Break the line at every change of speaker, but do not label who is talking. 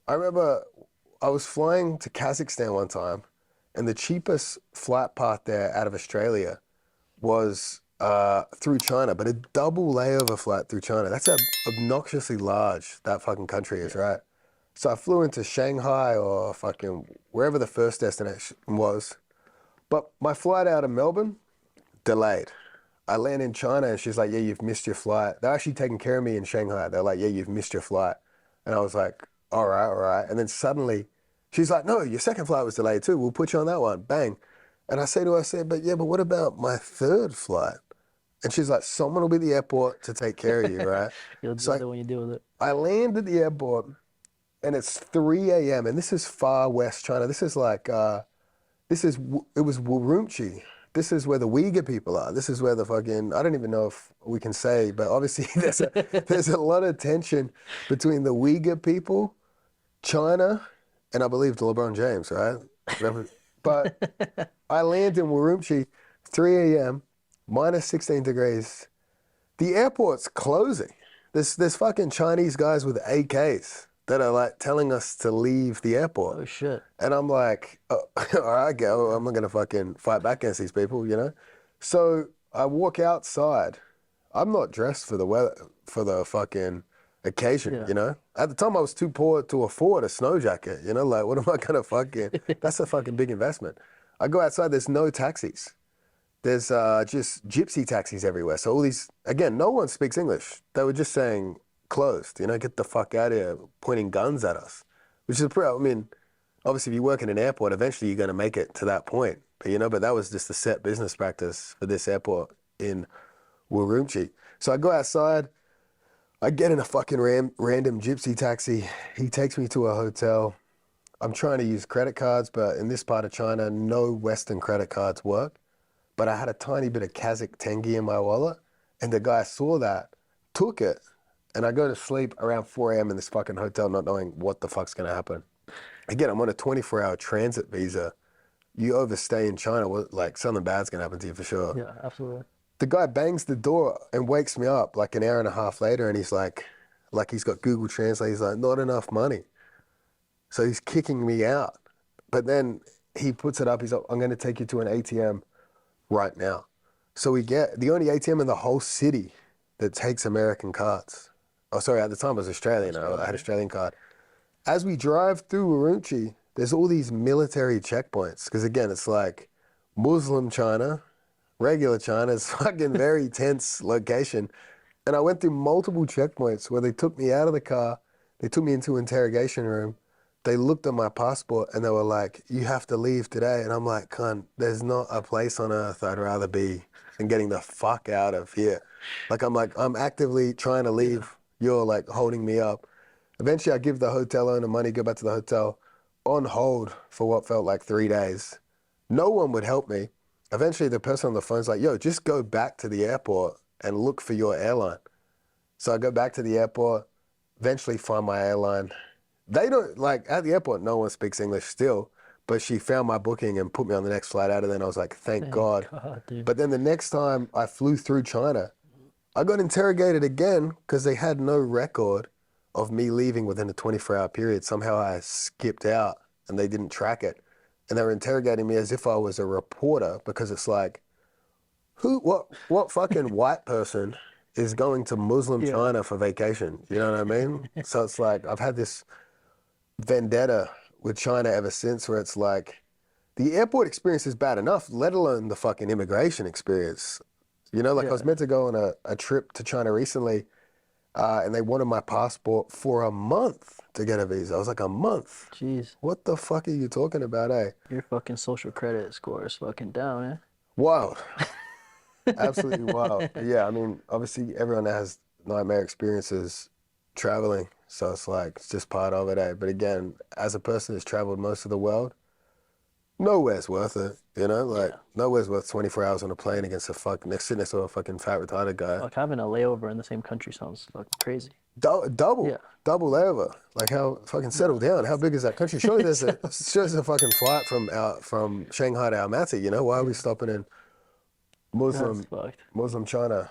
I remember I was flying to Kazakhstan one time, and the cheapest flight path there out of Australia was through China, but a double layover flight through China. That's how obnoxiously large that fucking country is,
Yeah.
right? So I flew into Shanghai or fucking wherever the first destination was. But my flight out of Melbourne, delayed. I land in China and she's like, yeah, you've missed your flight. They're actually taking care of me in Shanghai. They're like, yeah, you've missed your flight. And I was like, all right, all right. And then suddenly she's like, no, your second flight was delayed too. We'll put you on that one. Bang. And I say to her, I said, but yeah, but what about my third flight? And she's like, someone will be at the airport to take care of you, right?
You'll deal
So
with it when you deal with it.
I land at the airport and it's 3 a.m. and this is far west China. This is like, it was Urumqi. This is where the Uyghur people are. This is where the fucking, I don't even know if we can say, but obviously there's a lot of tension between the Uyghur people, China, and I believe LeBron James, right? But I land in Urumqi, 3 a.m., minus 16 degrees. The airport's closing. There's fucking Chinese guys with AKs that are like telling us to leave the airport.
Oh shit.
And I'm like, oh, all right, go. I'm not gonna fucking fight back against these people, you know? So I walk outside. I'm not dressed for the weather, for the fucking occasion,
Yeah.
you know? At the time, I was too poor to afford a snow jacket, you know? Like, what am I gonna fucking, that's a fucking big investment. I go outside, there's no taxis. There's just gypsy taxis everywhere. So all these, again, no one speaks English. They were just saying closed, you know, get the fuck out of here, pointing guns at us, which is pretty, I mean, obviously if you work in an airport, eventually you're going to make it to that point. But, you know, but that was just a set business practice for this airport in Urumqi. So I go outside, I get in a fucking random gypsy taxi. He takes me to a hotel. I'm trying to use credit cards, but in this part of China, no Western credit cards work. But I had a tiny bit of Kazakh tenge in my wallet, and the guy saw that, took it, and I go to sleep around 4 a.m. in this fucking hotel, not knowing what the fuck's gonna happen. Again, I'm on a 24-hour transit visa. You overstay in China, like something bad's gonna happen to you for sure.
Yeah, absolutely.
The guy bangs the door and wakes me up like an hour and a half later, and he's like he's got Google Translate. He's like, not enough money, so he's kicking me out. But then he puts it up. He's like, I'm gonna take you to an ATM right now. So we get the only ATM in the whole city that takes American cards. Oh, sorry, at the time it was Australian. I had
Australia.
Australian card. As we drive through Urumqi, there's all these military checkpoints. Because again, it's like Muslim China, regular China. It's fucking very tense location. And I went through multiple checkpoints where they took me out of the car, they took me into an interrogation room, they looked at my passport and they were like, you have to leave today. And I'm like, cunt, there's not a place on earth I'd rather be than getting the fuck out of here. Like, I'm actively trying to
Yeah.
leave. You're like holding me up. Eventually, I give the hotel owner money, go back to the hotel, on hold for what felt like 3 days. No one would help me. Eventually, the person on the phone's like, yo, just go back to the airport and look for your airline. So I go back to the airport, eventually find my airline. They don't, like, at the airport, no one speaks English still, but she found my booking and put me on the next flight out of there. And I was like, thank
Thank
God.
God, dude.
But then the next time I flew through China, I got interrogated again because they had no record of me leaving within a 24-hour period. Somehow I skipped out and they didn't track it. And they were interrogating me as if I was a reporter because it's like, what fucking white person is going to Muslim
Yeah.
China for vacation? You know what I mean? So it's like I've had this vendetta with China ever since where it's like the airport experience is bad enough, let alone the fucking immigration experience. You know, like I was
Yeah.
meant to go on a trip to China recently, and they wanted my passport for a month to get a visa. I was like, a month?
Jeez.
What the fuck are you talking about, eh?
Your fucking social credit score is fucking down,
Wild. Absolutely wild.
eh?
But yeah, I mean, obviously everyone has nightmare experiences traveling. So it's like, it's just part of it, eh? But again, as a person who's traveled most of the world, nowhere's worth it, you know? Like,
Yeah.
nowhere's worth 24 hours on a plane against a sitting next to a fucking fat retarded guy.
Like having a layover in the same country sounds fucking crazy.
Double,
Yeah.
double layover. Like how fucking settle down. How big is that country? Surely there's a fucking flight from Shanghai to Almaty, you know? Why are we stopping in
That's
Muslim
fucked.
Muslim China?